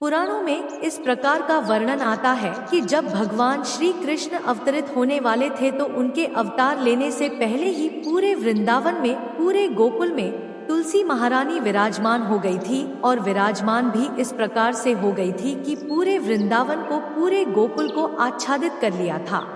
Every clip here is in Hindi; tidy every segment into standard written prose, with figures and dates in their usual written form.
पुराणों में इस प्रकार का वर्णन आता है कि जब भगवान श्री कृष्ण अवतरित होने वाले थे तो उनके अवतार लेने से पहले ही पूरे वृंदावन में, पूरे गोकुल में तुलसी महारानी विराजमान हो गई थी। और विराजमान भी इस प्रकार से हो गई थी कि पूरे वृंदावन को, पूरे गोकुल को आच्छादित कर लिया था।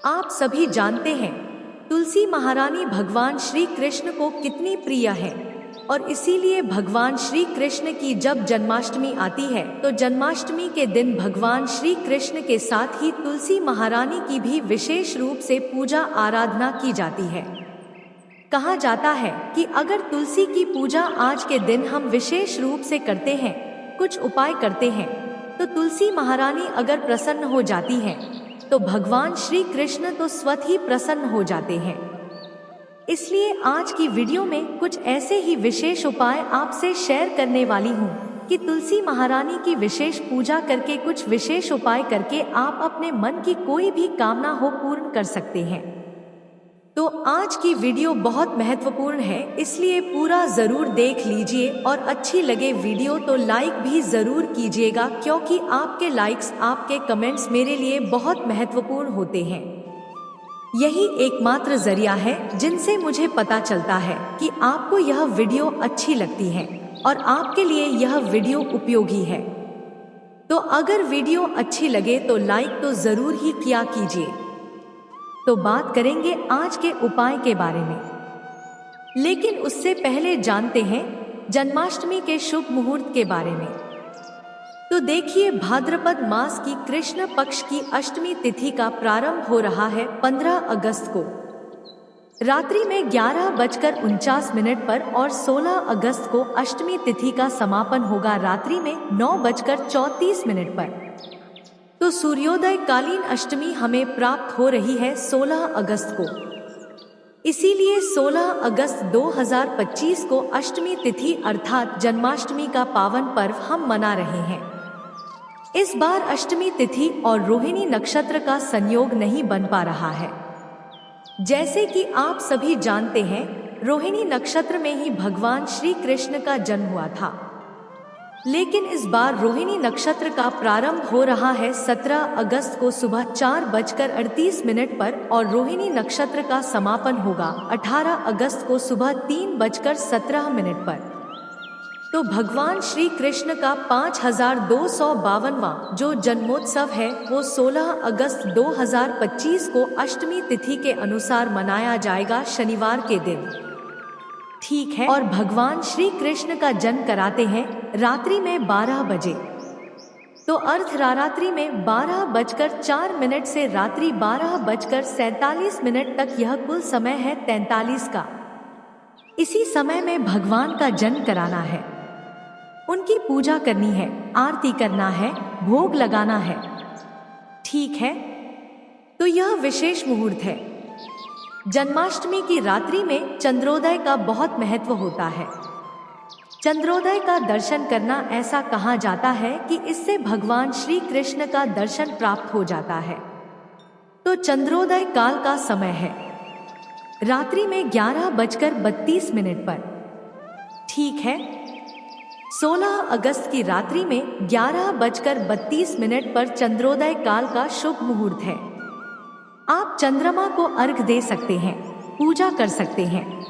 आप सभी जानते हैं तुलसी महारानी भगवान श्री कृष्ण को कितनी प्रिय है, और इसीलिए भगवान श्री कृष्ण की जब जन्माष्टमी आती है तो जन्माष्टमी के दिन भगवान श्री कृष्ण के साथ ही तुलसी महारानी की भी विशेष रूप से पूजा आराधना की जाती है। कहा जाता है कि अगर तुलसी की पूजा आज के दिन हम विशेष रूप से करते हैं, कुछ उपाय करते हैं, तो तुलसी महारानी अगर प्रसन्न हो जाती हैं, तो भगवान श्री कृष्ण तो स्वतः ही प्रसन्न हो जाते हैं। इसलिए आज की वीडियो में कुछ ऐसे ही विशेष उपाय आपसे शेयर करने वाली हूँ कि तुलसी महारानी की विशेष पूजा करके, कुछ विशेष उपाय करके आप अपने मन की कोई भी कामना हो पूर्ण कर सकते हैं। तो आज की वीडियो बहुत महत्वपूर्ण है, इसलिए पूरा जरूर देख लीजिए, और अच्छी लगे वीडियो तो लाइक भी जरूर कीजिएगा, क्योंकि आपके लाइक्स, आपके कमेंट्स मेरे लिए बहुत महत्वपूर्ण होते हैं। यही एकमात्र जरिया है जिनसे मुझे पता चलता है कि आपको यह वीडियो अच्छी लगती है और आपके लिए यह वीडियो उपयोगी है। तो अगर वीडियो अच्छी लगे तो लाइक तो जरूर ही किया कीजिए। तो बात करेंगे आज के उपाय के बारे में, लेकिन उससे पहले जानते हैं जन्माष्टमी के शुभ मुहूर्त के बारे में। तो देखिए, भाद्रपद मास की कृष्ण पक्ष की अष्टमी तिथि का प्रारंभ हो रहा है 15 अगस्त को रात्रि में 11:49 पर, और 16 अगस्त को अष्टमी तिथि का समापन होगा रात्रि में 9:34 पर। तो सूर्योदय कालीन अष्टमी हमें प्राप्त हो रही है 16 अगस्त को। इसीलिए 16 अगस्त 2025 को अष्टमी तिथि अर्थात जन्माष्टमी का पावन पर्व हम मना रहे हैं। इस बार अष्टमी तिथि और रोहिणी नक्षत्र का संयोग नहीं बन पा रहा है। जैसे कि आप सभी जानते हैं, रोहिणी नक्षत्र में ही भगवान श्री कृष्ण का जन्म हुआ था, लेकिन इस बार रोहिणी नक्षत्र का प्रारंभ हो रहा है 17 अगस्त को सुबह 4:38 पर, और रोहिणी नक्षत्र का समापन होगा 18 अगस्त को सुबह 3:17 पर। तो भगवान श्री कृष्ण का 5252वां जो जन्मोत्सव है वो 16 अगस्त 2025 को अष्टमी तिथि के अनुसार मनाया जाएगा, शनिवार के दिन। ठीक है, और भगवान श्री कृष्ण का जन्म कराते हैं रात्रि में 12 बजे। तो अर्धरात्रि में 12:04 से रात्रि 12:47 तक यह कुल समय है 43 का। इसी समय में भगवान का जन्म कराना है, उनकी पूजा करनी है, आरती करना है, भोग लगाना है। ठीक है, तो यह विशेष मुहूर्त है। जन्माष्टमी की रात्रि में चंद्रोदय का बहुत महत्व होता है। चंद्रोदय का दर्शन करना, ऐसा कहा जाता है कि इससे भगवान श्री कृष्ण का दर्शन प्राप्त हो जाता है। तो चंद्रोदय काल का समय है रात्रि में 11:32 पर। ठीक है, 16 अगस्त की रात्रि में 11:32 पर चंद्रोदय काल का शुभ मुहूर्त है। आप चंद्रमा को अर्घ दे सकते हैं, पूजा कर सकते हैं,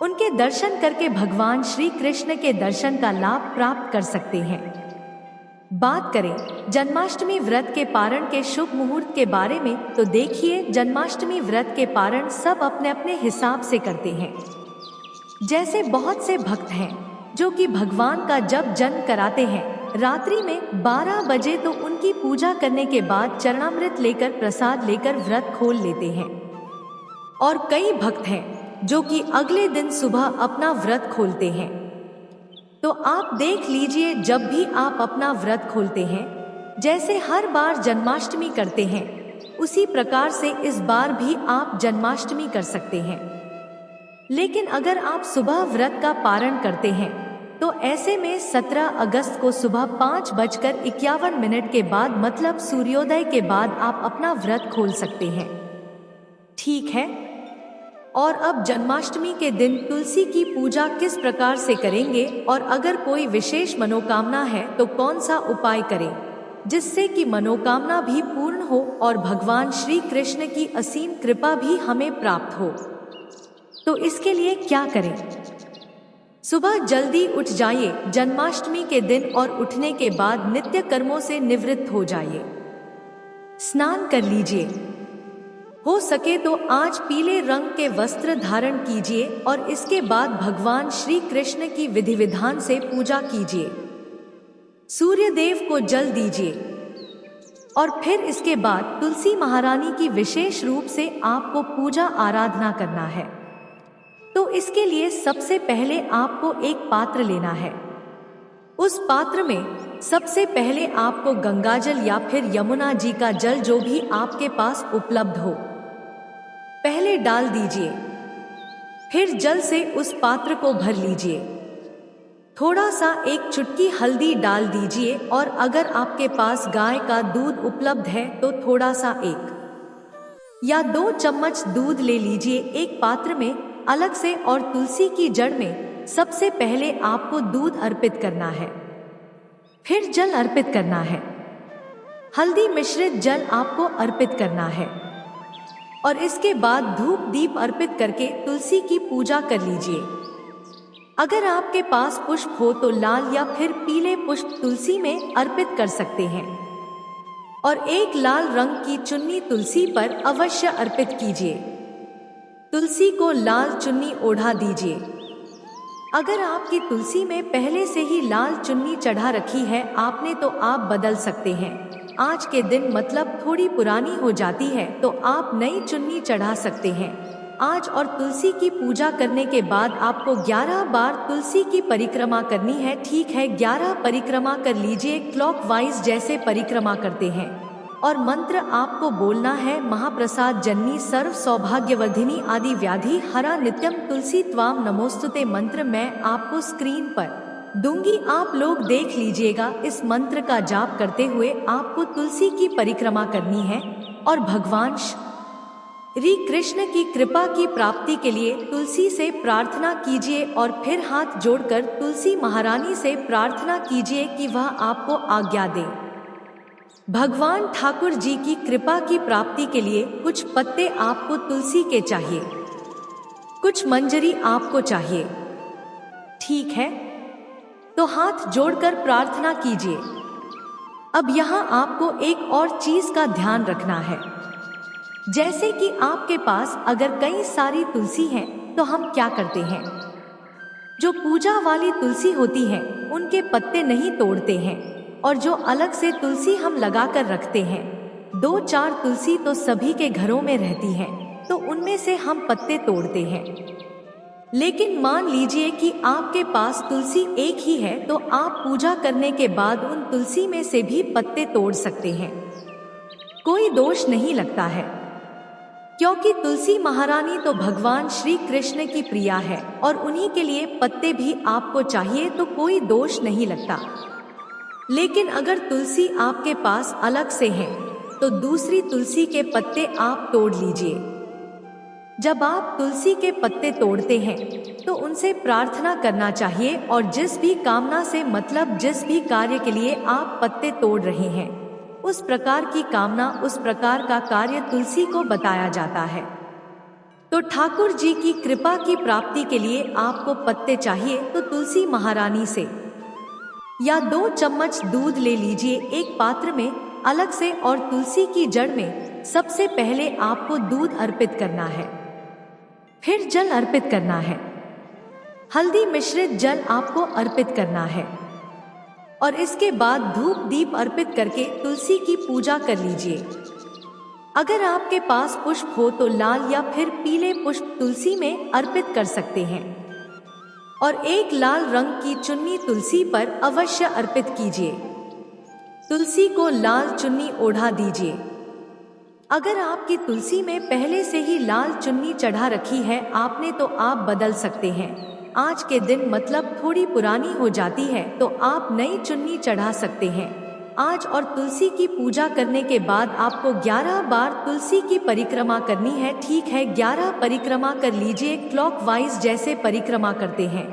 उनके दर्शन करके भगवान श्री कृष्ण के दर्शन का लाभ प्राप्त कर सकते हैं। बात करें जन्माष्टमी व्रत के पारण के शुभ मुहूर्त के बारे में, तो देखिए, जन्माष्टमी व्रत के पारण सब अपने अपने हिसाब से करते हैं। जैसे बहुत से भक्त हैं जो कि भगवान का जब जन्म कराते हैं रात्रि में 12 बजे, तो उनकी पूजा करने के बाद चरणामृत लेकर, प्रसाद लेकर व्रत खोल लेते हैं। और कई भक्त हैं जो कि अगले दिन सुबह अपना व्रत खोलते हैं। तो आप देख लीजिए, जब भी आप अपना व्रत खोलते हैं, जैसे हर बार जन्माष्टमी करते हैं, उसी प्रकार से इस बार भी आप जन्माष्टमी कर सकते हैं। लेकिन अगर आप सुबह व्रत का पारण करते हैं तो ऐसे में 17 अगस्त को सुबह 5:51 के बाद, मतलब सूर्योदय के बाद, आप अपना व्रत खोल सकते हैं। ठीक है, और अब जन्माष्टमी के दिन तुलसी की पूजा किस प्रकार से करेंगे और अगर कोई विशेष मनोकामना है तो कौन सा उपाय करें जिससे कि मनोकामना भी पूर्ण हो और भगवान श्री कृष्ण की असीम कृपा भी हमें प्राप्त हो। तो इसके लिए क्या करें? सुबह जल्दी उठ जाइए जन्माष्टमी के दिन और उठने के बाद नित्य कर्मों से निवृत्त हो जाइए। स्नान कर लीजिए, हो सके तो आज पीले रंग के वस्त्र धारण कीजिए और इसके बाद भगवान श्री कृष्ण की विधि विधान से पूजा कीजिए। सूर्य देव को जल दीजिए और फिर इसके बाद तुलसी महारानी की विशेष रूप से आपको पूजा आराधना करना है। तो इसके लिए सबसे पहले आपको एक पात्र लेना है। उस पात्र में सबसे पहले आपको गंगाजल या फिर यमुना जी का जल जो भी आपके पास उपलब्ध हो पहले डाल दीजिए। फिर जल से उस पात्र को भर लीजिए। थोड़ा सा एक चुटकी हल्दी डाल दीजिए और अगर आपके पास गाय का दूध उपलब्ध है तो थोड़ा सा 1 या 2 चम्मच दूध ले लीजिए एक पात्र में अलग से और तुलसी की जड़ में सबसे पहले आपको दूध अर्पित करना है, फिर जल अर्पित करना है। हल्दी मिश्रित जल आपको अर्पित करना है और इसके बाद धूप दीप अर्पित करके तुलसी की पूजा कर लीजिए। अगर आपके पास पुष्प हो तो लाल या फिर पीले पुष्प तुलसी में अर्पित कर सकते हैं और एक लाल रंग की चुन्नी तुलसी पर अवश्य अर्पित कीजिए। तुलसी को लाल चुन्नी ओढ़ा दीजिए। अगर आपकी तुलसी में पहले से ही लाल चुन्नी चढ़ा रखी है आपने तो आप बदल सकते हैं। आज के दिन मतलब थोड़ी पुरानी हो जाती है तो आप नई चुन्नी चढ़ा सकते हैं। आज और तुलसी की पूजा करने के बाद आपको 11 बार तुलसी की परिक्रमा करनी है। ठीक है, 11 परिक्रमा कर लीजिए क्लॉकवाइज जैसे परिक्रमा करते हैं और मंत्र आपको बोलना है महाप्रसाद जननी सर्व सौभाग्यवर्धिनी आदि व्याधि हरा नित्यम तुलसी त्वाम नमोस्तुते। मंत्र मैं आपको स्क्रीन पर दूंगी, आप लोग देख लीजिएगा। इस मंत्र का जाप करते हुए आपको तुलसी की परिक्रमा करनी है और भगवान श्री कृष्ण की कृपा की प्राप्ति के लिए तुलसी से प्रार्थना कीजिए और फिर हाथ जोड़कर तुलसी महारानी से प्रार्थना कीजिए कि वह आपको आज्ञा दे। भगवान ठाकुर जी की कृपा की प्राप्ति के लिए कुछ पत्ते आपको तुलसी के चाहिए, कुछ मंजरी आपको चाहिए। ठीक है, तो हाथ जोड़कर प्रार्थना कीजिए। अब यहाँ आपको एक और चीज का ध्यान रखना है, जैसे कि आपके पास अगर कई सारी तुलसी हैं तो हम क्या करते हैं, जो पूजा वाली तुलसी होती है उनके पत्ते नहीं तोड़ते हैं और जो अलग से तुलसी हम लगा कर रखते हैं। 2-4 तुलसी तो सभी के घरों में रहती हैं, तो उनमें से हम पत्ते तोड़ते हैं। लेकिन मान लीजिए कि आपके पास तुलसी एक ही है तो आप पूजा करने के बाद उन तुलसी में से भी पत्ते तोड़ सकते हैं, कोई दोष नहीं लगता है, क्योंकि तुलसी महारानी तो भगवान श्री कृष्ण की प्रिया है और उन्हीं के लिए पत्ते भी आपको चाहिए तो कोई दोष नहीं लगता। लेकिन अगर तुलसी आपके पास अलग से है तो दूसरी तुलसी के पत्ते आप तोड़ लीजिए। जब आप तुलसी के पत्ते तोड़ते हैं तो उनसे प्रार्थना करना चाहिए और जिस भी कामना से मतलब जिस भी कार्य के लिए आप पत्ते तोड़ रहे हैं उस प्रकार की कामना उस प्रकार का कार्य तुलसी को बताया जाता है। तो ठाकुर जी की कृपा की प्राप्ति के लिए आपको पत्ते चाहिए तो तुलसी महारानी से या 2 चम्मच दूध ले लीजिए एक पात्र में अलग से और तुलसी की जड़ में सबसे पहले आपको दूध अर्पित करना है, फिर जल अर्पित करना है। हल्दी मिश्रित जल आपको अर्पित करना है और इसके बाद धूप दीप अर्पित करके तुलसी की पूजा कर लीजिए। अगर आपके पास पुष्प हो तो लाल या फिर पीले पुष्प तुलसी में अर्पित कर सकते हैं और एक लाल रंग की चुन्नी तुलसी पर अवश्य अर्पित कीजिए। तुलसी को लाल चुन्नी ओढ़ा दीजिए। अगर आपकी तुलसी में पहले से ही लाल चुन्नी चढ़ा रखी है आपने तो आप बदल सकते हैं। आज के दिन मतलब थोड़ी पुरानी हो जाती है तो आप नई चुन्नी चढ़ा सकते हैं। आज और तुलसी की पूजा करने के बाद आपको 11 बार तुलसी की परिक्रमा करनी है। ठीक है, 11 परिक्रमा कर लीजिए क्लॉकवाइज जैसे परिक्रमा करते हैं।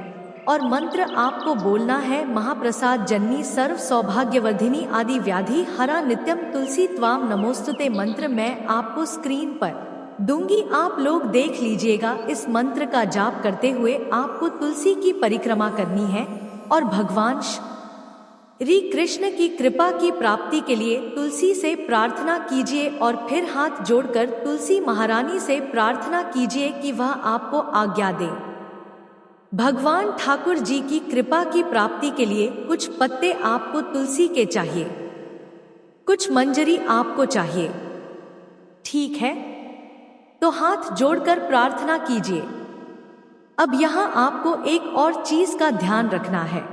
और मंत्र आपको बोलना है, महाप्रसाद जननी सर्व सौभाग्यवर्धिनी आदि व्याधि हरा नित्यम तुलसी त्वाम नमोस्तुते। मंत्र मैं आपको स्क्रीन पर दूंगी, आप लोग देख लीजिएगा। इस मंत्र का जाप करते हुए आपको तुलसी की परिक्रमा करनी है और भगवान श्री कृष्ण की कृपा की प्राप्ति के लिए तुलसी से प्रार्थना कीजिए और फिर हाथ जोड़कर तुलसी महारानी से प्रार्थना कीजिए कि वह आपको आज्ञा दे। भगवान ठाकुर जी की कृपा की प्राप्ति के लिए कुछ पत्ते आपको तुलसी के चाहिए, कुछ मंजरी आपको चाहिए। ठीक है, तो हाथ जोड़कर प्रार्थना कीजिए। अब यहाँ आपको एक और चीज का ध्यान रखना है,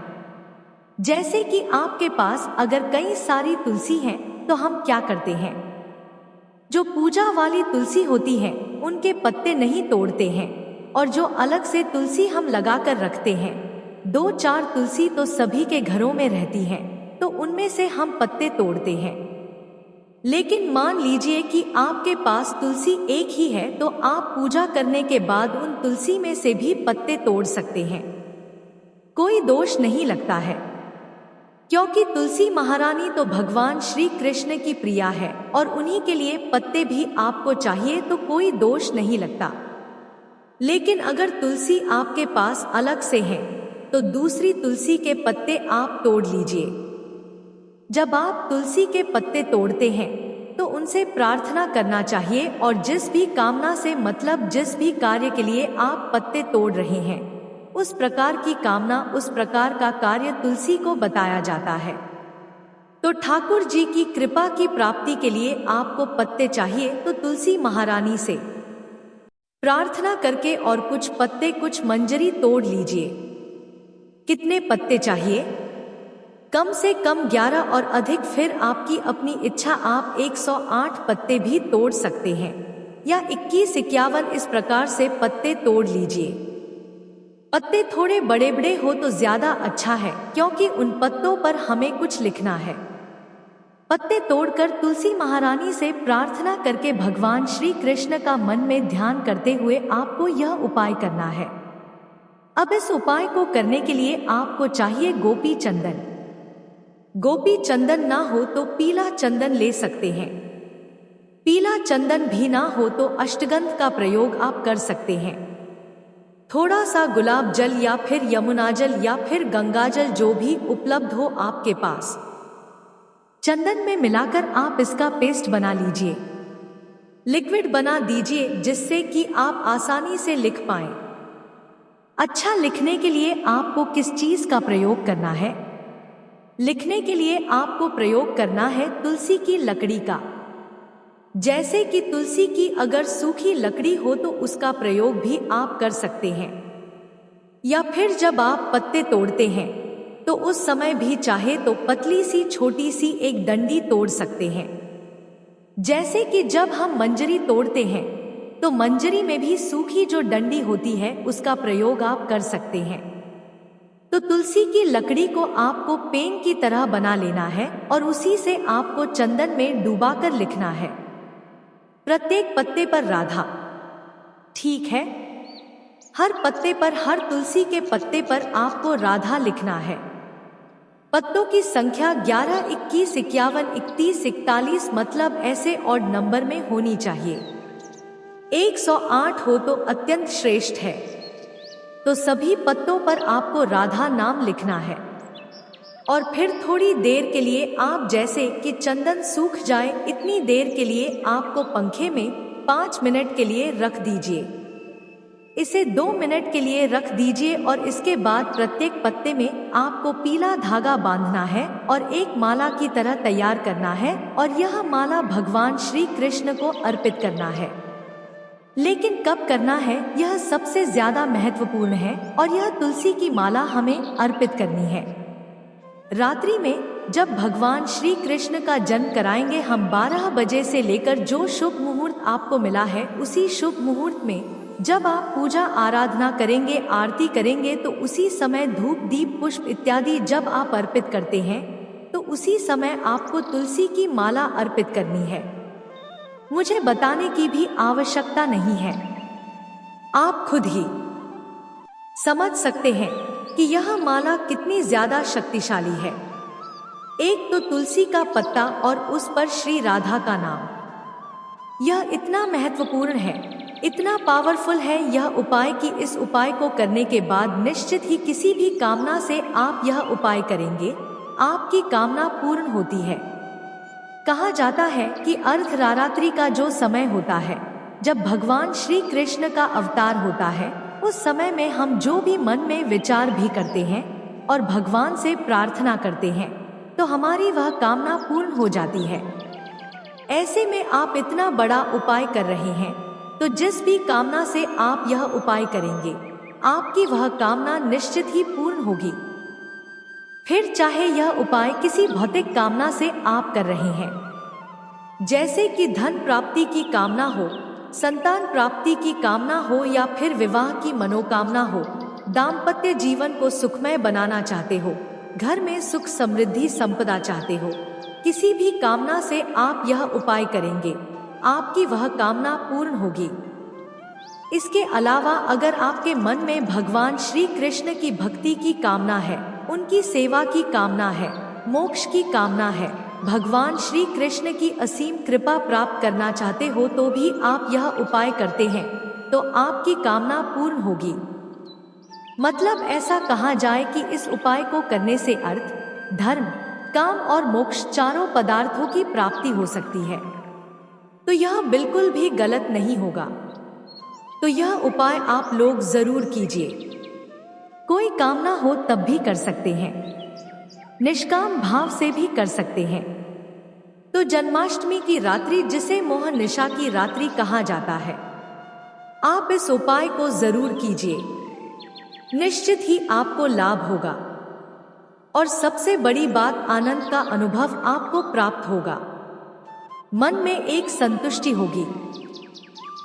जैसे कि आपके पास अगर कई सारी तुलसी हैं तो हम क्या करते हैं, जो पूजा वाली तुलसी होती है उनके पत्ते नहीं तोड़ते हैं, और जो अलग से तुलसी हम लगा कर रखते हैं, 2-4 तुलसी तो सभी के घरों में रहती हैं, तो उनमें से हम पत्ते तोड़ते हैं। लेकिन मान लीजिए कि आपके पास तुलसी एक ही है, तो आप पूजा करने के बाद उन तुलसी में से भी पत्ते तोड़ सकते हैं, कोई दोष नहीं लगता है, क्योंकि तुलसी महारानी तो भगवान श्री कृष्ण की प्रिया है और उन्हीं के लिए पत्ते भी आपको चाहिए, तो कोई दोष नहीं लगता। लेकिन अगर तुलसी आपके पास अलग से है तो दूसरी तुलसी के पत्ते आप तोड़ लीजिए। जब आप तुलसी के पत्ते तोड़ते हैं तो उनसे प्रार्थना करना चाहिए, और जिस भी कामना से मतलब जिस भी कार्य के लिए आप पत्ते तोड़ रहे हैं उस प्रकार की कामना, उस प्रकार का कार्य तुलसी को बताया जाता है। तो ठाकुर जी की कृपा की प्राप्ति के लिए आपको पत्ते चाहिए, तो तुलसी महारानी से प्रार्थना करके और कुछ पत्ते, कुछ मंजरी तोड़ लीजिए। कितने पत्ते चाहिए? कम से कम 11 और अधिक फिर आपकी अपनी इच्छा, आप 108 पत्ते भी तोड़ सकते हैं या 21-51 इस प्रकार से पत्ते तोड़ लीजिए। पत्ते थोड़े बड़े बड़े हो तो ज्यादा अच्छा है, क्योंकि उन पत्तों पर हमें कुछ लिखना है। पत्ते तोड़कर तुलसी महारानी से प्रार्थना करके भगवान श्री कृष्ण का मन में ध्यान करते हुए आपको यह उपाय करना है। अब इस उपाय को करने के लिए आपको चाहिए गोपी चंदन। गोपी चंदन ना हो तो पीला चंदन ले सकते हैं। पीला चंदन भी ना हो तो अष्टगंध का प्रयोग आप कर सकते हैं। थोड़ा सा गुलाब जल या फिर यमुना जल या फिर गंगा जल, जो भी उपलब्ध हो आपके पास, चंदन में मिलाकर आप इसका पेस्ट बना लीजिए, लिक्विड बना दीजिए, जिससे कि आप आसानी से लिख पाएं। अच्छा लिखने के लिए आपको किस चीज का प्रयोग करना है? लिखने के लिए आपको प्रयोग करना है तुलसी की लकड़ी का। जैसे कि तुलसी की अगर सूखी लकड़ी हो तो उसका प्रयोग भी आप कर सकते हैं, या फिर जब आप पत्ते तोड़ते हैं तो उस समय भी चाहे तो पतली सी छोटी सी एक डंडी तोड़ सकते हैं। जैसे कि जब हम मंजरी तोड़ते हैं तो मंजरी में भी सूखी जो डंडी होती है उसका प्रयोग आप कर सकते हैं। तो तुलसी की लकड़ी को आपको पेन की तरह बना लेना है और उसी से आपको चंदन में डुबाकर लिखना है, प्रत्येक पत्ते पर राधा। ठीक है, हर पत्ते पर, हर तुलसी के पत्ते पर आपको राधा लिखना है। पत्तों की संख्या 11, 21, 51, 31, 41 मतलब ऐसे ऑड नंबर में होनी चाहिए। 108 हो तो अत्यंत श्रेष्ठ है। तो सभी पत्तों पर आपको राधा नाम लिखना है और फिर थोड़ी देर के लिए आप, जैसे कि चंदन सूख जाए इतनी देर के लिए आपको पंखे में 5 मिनट के लिए रख दीजिए। इसे 2 मिनट के लिए रख दीजिए और इसके बाद प्रत्येक पत्ते में आपको पीला धागा बांधना है और एक माला की तरह तैयार करना है और यह माला भगवान श्री कृष्ण को अर्पित करना है। लेकिन कब करना है यह सबसे ज्यादा महत्वपूर्ण है और यह तुलसी की माला हमें अर्पित करनी है रात्रि में, जब भगवान श्री कृष्ण का जन्म कराएंगे हम 12 बजे से लेकर जो शुभ मुहूर्त आपको मिला है उसी शुभ मुहूर्त में जब आप पूजा आराधना करेंगे, आरती करेंगे, तो उसी समय धूप दीप पुष्प इत्यादि जब आप अर्पित करते हैं तो उसी समय आपको तुलसी की माला अर्पित करनी है। मुझे बताने की भी आवश्यकता नहीं है, आप खुद ही समझ सकते हैं कि यह माला कितनी ज्यादा शक्तिशाली है। एक तो तुलसी का पत्ता और उस पर श्री राधा का नाम, यह इतना महत्वपूर्ण है, इतना पावरफुल है यह उपाय कि इस उपाय को करने के बाद निश्चित ही किसी भी कामना से आप यह उपाय करेंगे, आपकी कामना पूर्ण होती है। कहा जाता है कि अर्धरात्रि का जो समय होता है, जब भगवान श्री कृष्ण का अवतार होता है, उस समय में हम जो भी मन में विचार भी करते हैं और भगवान से प्रार्थना करते हैं तो हमारी वह कामना पूर्ण हो जाती है। ऐसे में आप इतना बड़ा उपाय कर रहे हैं तो जिस भी कामना से आप यह उपाय करेंगे, आपकी वह कामना निश्चित ही पूर्ण होगी। फिर चाहे यह उपाय किसी भौतिक कामना से आप कर रहे हैं, जैसे कि धन प्राप्ति की कामना हो, संतान प्राप्ति की कामना हो या फिर विवाह की मनोकामना हो, दाम्पत्य जीवन को सुखमय बनाना चाहते हो, घर में सुख समृद्धि संपदा चाहते हो, किसी भी कामना से आप यह उपाय करेंगे, आपकी वह कामना पूर्ण होगी। इसके अलावा अगर आपके मन में भगवान श्री कृष्ण की भक्ति की कामना है, उनकी सेवा की कामना है, मोक्ष की कामना है, भगवान श्री कृष्ण की असीम कृपा प्राप्त करना चाहते हो तो भी आप यह उपाय करते हैं तो आपकी कामना पूर्ण होगी। मतलब ऐसा कहा जाए कि इस उपाय को करने से अर्थ, धर्म, काम और मोक्ष चारों पदार्थों की प्राप्ति हो सकती है, तो यह बिल्कुल भी गलत नहीं होगा। तो यह उपाय आप लोग जरूर कीजिए। कोई कामना हो तब भी कर सकते हैं, निष्काम भाव से भी कर सकते हैं। तो जन्माष्टमी की रात्रि, जिसे मोह निशा की रात्रि कहा जाता है, आप इस उपाय को जरूर कीजिए, निश्चित ही आपको लाभ होगा और सबसे बड़ी बात, आनंद का अनुभव आपको प्राप्त होगा, मन में एक संतुष्टि होगी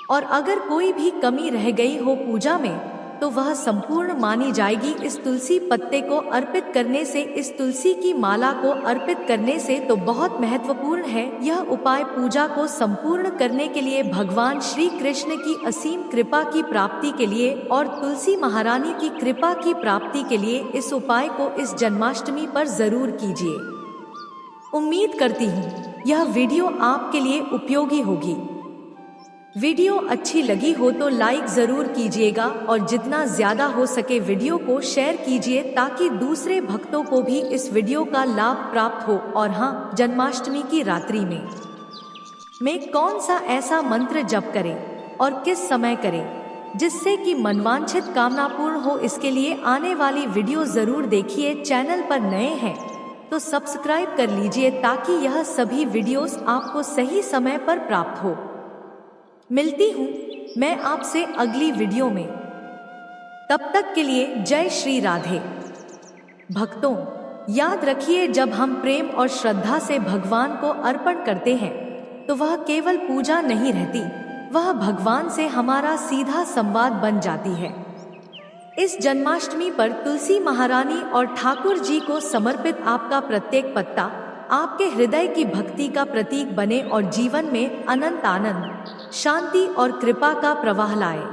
और अगर कोई भी कमी रह गई हो पूजा में तो वह संपूर्ण मानी जाएगी। इस तुलसी पत्ते को अर्पित करने से, इस तुलसी की माला को अर्पित करने से तो बहुत महत्वपूर्ण है। यह उपाय पूजा को संपूर्ण करने के लिए, भगवान श्री कृष्ण की असीम कृपा की प्राप्ति के लिए और तुलसी महारानी की कृपा की प्राप्ति के लिए इस उपाय को इस जन्माष्टमी पर जरूर कीजिए। उम्मीद करती हूँ यह वीडियो आपके लिए उपयोगी होगी। वीडियो अच्छी लगी हो तो लाइक जरूर कीजिएगा और जितना ज्यादा हो सके वीडियो को शेयर कीजिए ताकि दूसरे भक्तों को भी इस वीडियो का लाभ प्राप्त हो। और हाँ, जन्माष्टमी की रात्रि में कौन सा ऐसा मंत्र जप करें और किस समय करें जिससे कि मनवांछित कामना पूर्ण हो, इसके लिए आने वाली वीडियो जरूर देखिए। चैनल पर नए हैं तो सब्सक्राइब कर लीजिए ताकि यह सभी वीडियोस आपको सही समय पर प्राप्त हो। मिलती हूँ मैं आपसे अगली वीडियो में, तब तक के लिए जय श्री राधे। भक्तों, याद रखिए, जब हम प्रेम और श्रद्धा से भगवान को अर्पण करते हैं तो वह केवल पूजा नहीं रहती, वह भगवान से हमारा सीधा संवाद बन जाती है। इस जन्माष्टमी पर तुलसी महारानी और ठाकुर जी को समर्पित आपका प्रत्येक पत्ता आपके हृदय की भक्ति का प्रतीक बने और जीवन में अनंत आनंद, शांति और कृपा का प्रवाह लाए।